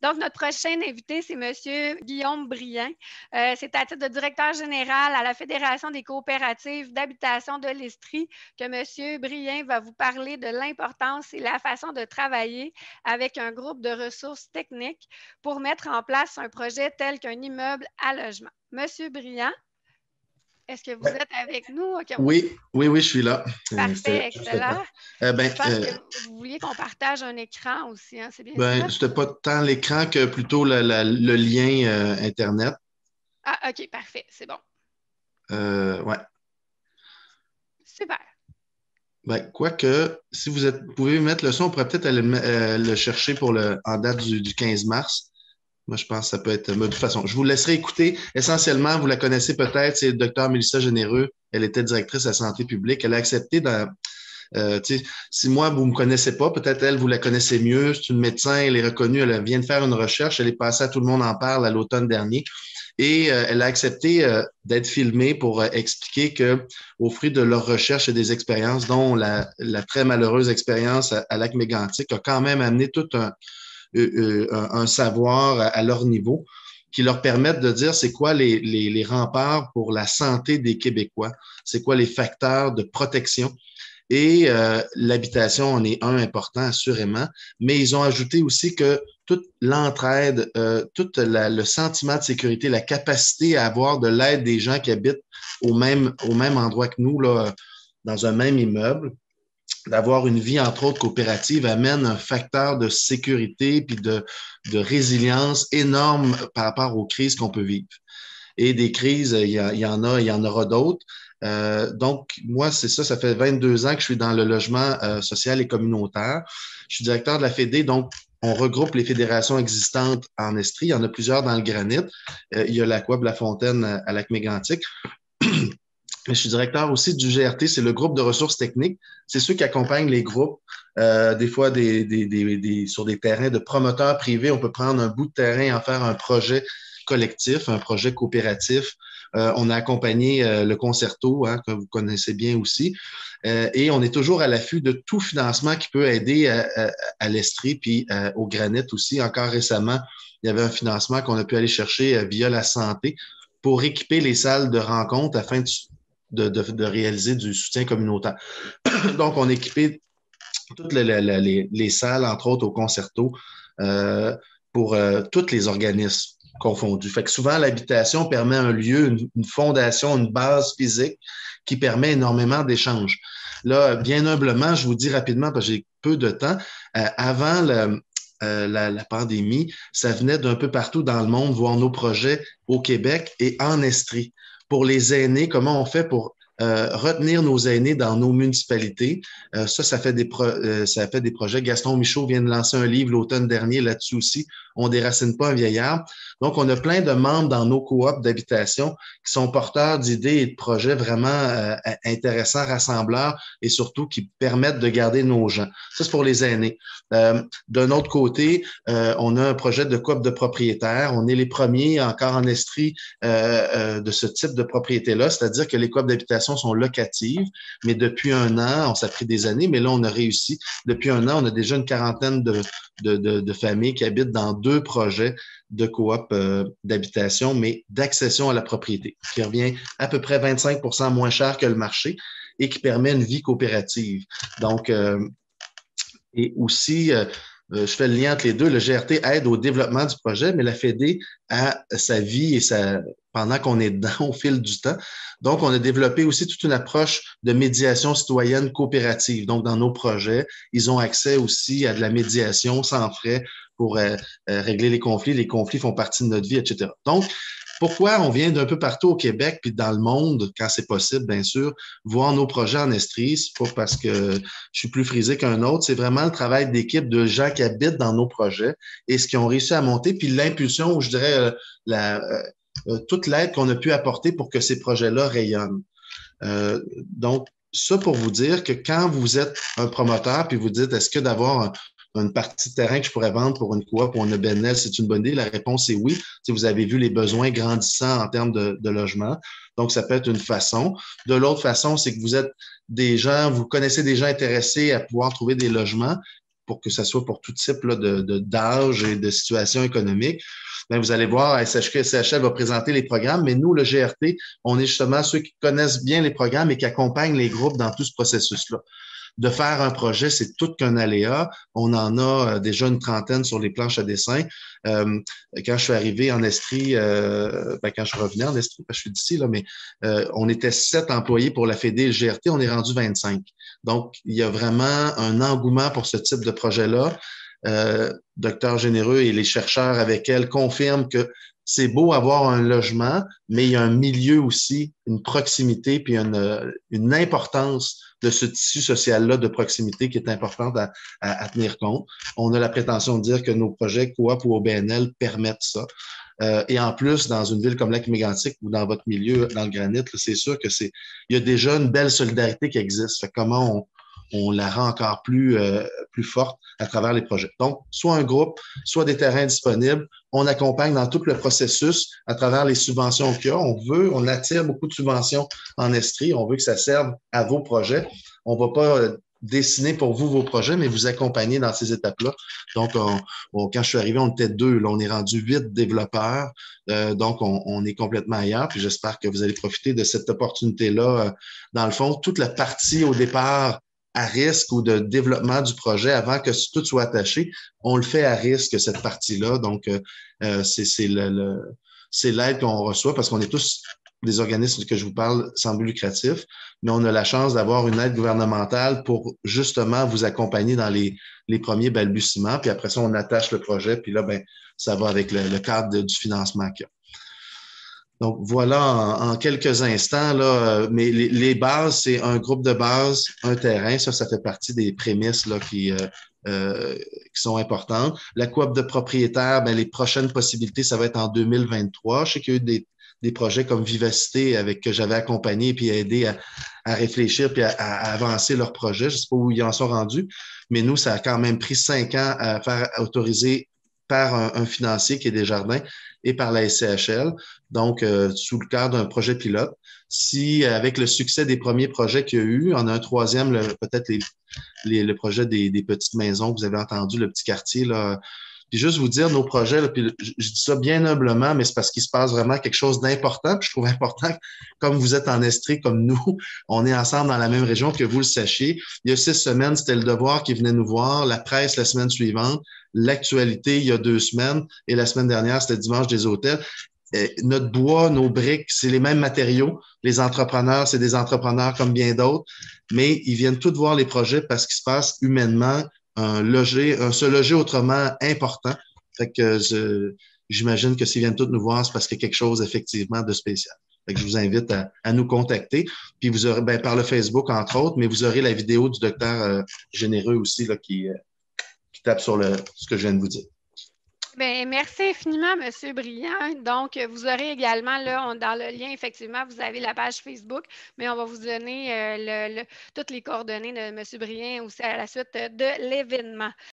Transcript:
Donc, notre prochain invité, c'est M. Guillaume Briand. C'est à titre de directeur général à la Fédération des coopératives d'habitation de l'Estrie que M. Briand va vous parler de l'importance et la façon de travailler avec un groupe de ressources techniques pour mettre en place un projet tel qu'un immeuble à logement. M. Briand, est-ce que vous êtes avec nous? Okay. Oui, je suis là. Parfait, excellent. Je pense que vous vouliez qu'on partage un écran aussi, hein? C'est bien ça? C'était pas tant l'écran que plutôt le lien Internet. Ah, OK, parfait, c'est bon. Ouais. Super. Quoique, si vous pouvez mettre le son, on pourrait peut-être aller le chercher en date du 15 mars. Moi, je pense que ça peut être... De toute façon, je vous laisserai écouter. Essentiellement, vous la connaissez peut-être, c'est le docteur Mélissa Généreux. Elle était directrice de la santé publique. Elle a accepté si moi, vous ne me connaissez pas, peut-être elle, vous la connaissez mieux. C'est une médecin, elle est reconnue, elle vient de faire une recherche, elle est passée à Tout le monde en parle à l'automne dernier. Et elle a accepté d'être filmée pour expliquer que, au fruit de leurs recherches et des expériences, dont la très malheureuse expérience à Lac-Mégantic, a quand même amené tout un savoir à leur niveau qui leur permettent de dire c'est quoi les remparts pour la santé des Québécois, c'est quoi les facteurs de protection. Et l'habitation en est un important, assurément, mais ils ont ajouté aussi que toute l'entraide, tout le sentiment de sécurité, la capacité à avoir de l'aide des gens qui habitent au même endroit que nous, là, dans un même immeuble, d'avoir une vie, entre autres, coopérative, amène un facteur de sécurité puis de résilience énorme par rapport aux crises qu'on peut vivre. Et des crises, il y en aura d'autres. Donc, moi, c'est ça, ça fait 22 ans que je suis dans le logement social et communautaire. Je suis directeur de la Fédé, donc on regroupe les fédérations existantes en Estrie. Il y en a plusieurs dans le Granit. Il y a l'Aqua La Fontaine à Lac-Mégantic. Je suis directeur aussi du GRT, c'est le groupe de ressources techniques. C'est ceux qui accompagnent les groupes, des fois sur des terrains de promoteurs privés. On peut prendre un bout de terrain et en faire un projet collectif, un projet coopératif. On a accompagné le Concerto, hein, que vous connaissez bien aussi. Et on est toujours à l'affût de tout financement qui peut aider à l'Estrie puis au Granit aussi. Encore récemment, il y avait un financement qu'on a pu aller chercher via la santé pour équiper les salles de rencontre afin de réaliser du soutien communautaire. Donc, on a équipé toutes les salles, entre autres au Concerto, pour tous les organismes confondus. Fait que souvent, l'habitation permet un lieu, une fondation, une base physique qui permet énormément d'échanges. Là, bien humblement, je vous dis rapidement, parce que j'ai peu de temps, avant la pandémie, ça venait d'un peu partout dans le monde voir nos projets au Québec et en Estrie. Pour les aînés, comment on fait pour retenir nos aînés dans nos municipalités. Ça fait des projets. Gaston Michaud vient de lancer un livre l'automne dernier là-dessus aussi. On déracine pas un vieillard. Donc, on a plein de membres dans nos coops d'habitation qui sont porteurs d'idées et de projets vraiment intéressants, rassembleurs et surtout qui permettent de garder nos gens. Ça, c'est pour les aînés. D'un autre côté, on a un projet de coop de propriétaires. On est les premiers encore en Estrie de ce type de propriété-là, c'est-à-dire que les coops d'habitation sont locatives, mais depuis un an, ça a pris des années, mais là, on a réussi. Depuis un an, on a déjà une quarantaine de familles qui habitent dans 2 projets de coop d'habitation, mais d'accession à la propriété, qui revient à peu près 25% moins cher que le marché et qui permet une vie coopérative. Donc, et aussi, je fais le lien entre les deux. Le GRT aide au développement du projet, mais la Fédé a sa vie pendant qu'on est dedans au fil du temps. Donc, on a développé aussi toute une approche de médiation citoyenne coopérative. Donc, dans nos projets, ils ont accès aussi à de la médiation sans frais pour régler les conflits. Les conflits font partie de notre vie, etc. Donc, pourquoi on vient d'un peu partout au Québec puis dans le monde, quand c'est possible, bien sûr, voir nos projets en Estrie? C'est pas parce que je suis plus frisé qu'un autre. C'est vraiment le travail d'équipe de gens qui habitent dans nos projets et ce qu'ils ont réussi à monter, puis l'impulsion, je dirais, toute l'aide qu'on a pu apporter pour que ces projets-là rayonnent. Donc, ça pour vous dire que quand vous êtes un promoteur puis vous dites, est-ce que d'avoir une partie de terrain que je pourrais vendre pour une coop ou un EBNL, c'est une bonne idée? La réponse est oui. Si vous avez vu les besoins grandissants en termes de logement. Donc, ça peut être une façon. De l'autre façon, c'est que vous êtes des gens, vous connaissez des gens intéressés à pouvoir trouver des logements. pour que ça soit pour tout type là, d'âge et de situation économique. Bien, vous allez voir, SHL va présenter les programmes, mais nous, le GRT, on est justement ceux qui connaissent bien les programmes et qui accompagnent les groupes dans tout ce processus-là. De faire un projet, c'est tout qu'un aléa. On en a déjà une trentaine sur les planches à dessin. Quand je suis arrivé en Estrie, quand je revenais en Estrie, parce que je suis d'ici, là, mais on était 7 employés pour la Fédé et le GRT, on est rendu 25. Donc, il y a vraiment un engouement pour ce type de projet-là. Docteur Généreux et les chercheurs avec elle confirment que c'est beau avoir un logement, mais il y a un milieu aussi, une proximité, puis une importance de ce tissu social-là de proximité qui est importante à tenir compte. On a la prétention de dire que nos projets coop ou OBNL permettent ça. Et en plus, dans une ville comme Lac-Mégantic ou dans votre milieu, dans le granit, c'est sûr que il y a déjà une belle solidarité qui existe. Fait comment on la rend encore plus forte à travers les projets. Donc, soit un groupe, soit des terrains disponibles. On accompagne dans tout le processus à travers les subventions qu'il y a. On attire beaucoup de subventions en Estrie. On veut que ça serve à vos projets. On ne va pas dessiner pour vous vos projets, mais vous accompagner dans ces étapes-là. Donc, quand je suis arrivé, on était 2. Là, on est rendu 8 développeurs. Donc, on est complètement ailleurs. Puis j'espère que vous allez profiter de cette opportunité-là. Dans le fond, toute la partie au départ à risque ou de développement du projet avant que tout soit attaché, on le fait à risque, cette partie-là. Donc, c'est l'aide qu'on reçoit parce qu'on est tous des organismes que je vous parle sans but lucratif, mais on a la chance d'avoir une aide gouvernementale pour justement vous accompagner dans les premiers balbutiements. Puis après ça, on attache le projet, puis là, ben, ça va avec le cadre du financement qu'il y a. Donc, voilà en quelques instants, là, mais les bases, c'est un groupe de base, un terrain. Ça fait partie des prémices là, qui sont importantes. La coop de propriétaires, ben, les prochaines possibilités, ça va être en 2023. Je sais qu'il y a eu des projets comme Vivacité que j'avais accompagné puis aidé à réfléchir puis à avancer leur projet. Je ne sais pas où ils en sont rendus, mais nous, ça a quand même pris 5 ans à faire autoriser par un financier qui est Desjardins et par la SCHL, donc sous le cadre d'un projet pilote. Si, avec le succès des premiers projets qu'il y a eu, on a un troisième, peut-être le projet des petites maisons que vous avez entendu, le petit quartier, là. Puis juste vous dire, nos projets, là, puis je dis ça bien humblement, mais c'est parce qu'il se passe vraiment quelque chose d'important. Puis je trouve important, comme vous êtes en Estrie, comme nous, on est ensemble dans la même région, que vous le sachiez. Il y a 6 semaines, c'était le Devoir qui venait nous voir, la presse la semaine suivante, l'actualité il y a 2 semaines, et la semaine dernière, c'était Dimanche des hôtels. Notre bois, nos briques, c'est les mêmes matériaux. Les entrepreneurs, c'est des entrepreneurs comme bien d'autres, mais ils viennent tous voir les projets parce qu'il se passe humainement se loger autrement important. Fait que j'imagine que s'ils viennent tous nous voir, c'est parce qu'il y a quelque chose effectivement de spécial. Fait que je vous invite à nous contacter. Puis vous aurez, ben, par le Facebook, entre autres, mais vous aurez la vidéo du docteur Généreux aussi là, qui tape sur ce que je viens de vous dire. Bien, merci infiniment, M. Briand. Donc, vous aurez également, là, dans le lien, effectivement, vous avez la page Facebook, mais on va vous donner toutes les coordonnées de M. Briand aussi à la suite de l'événement.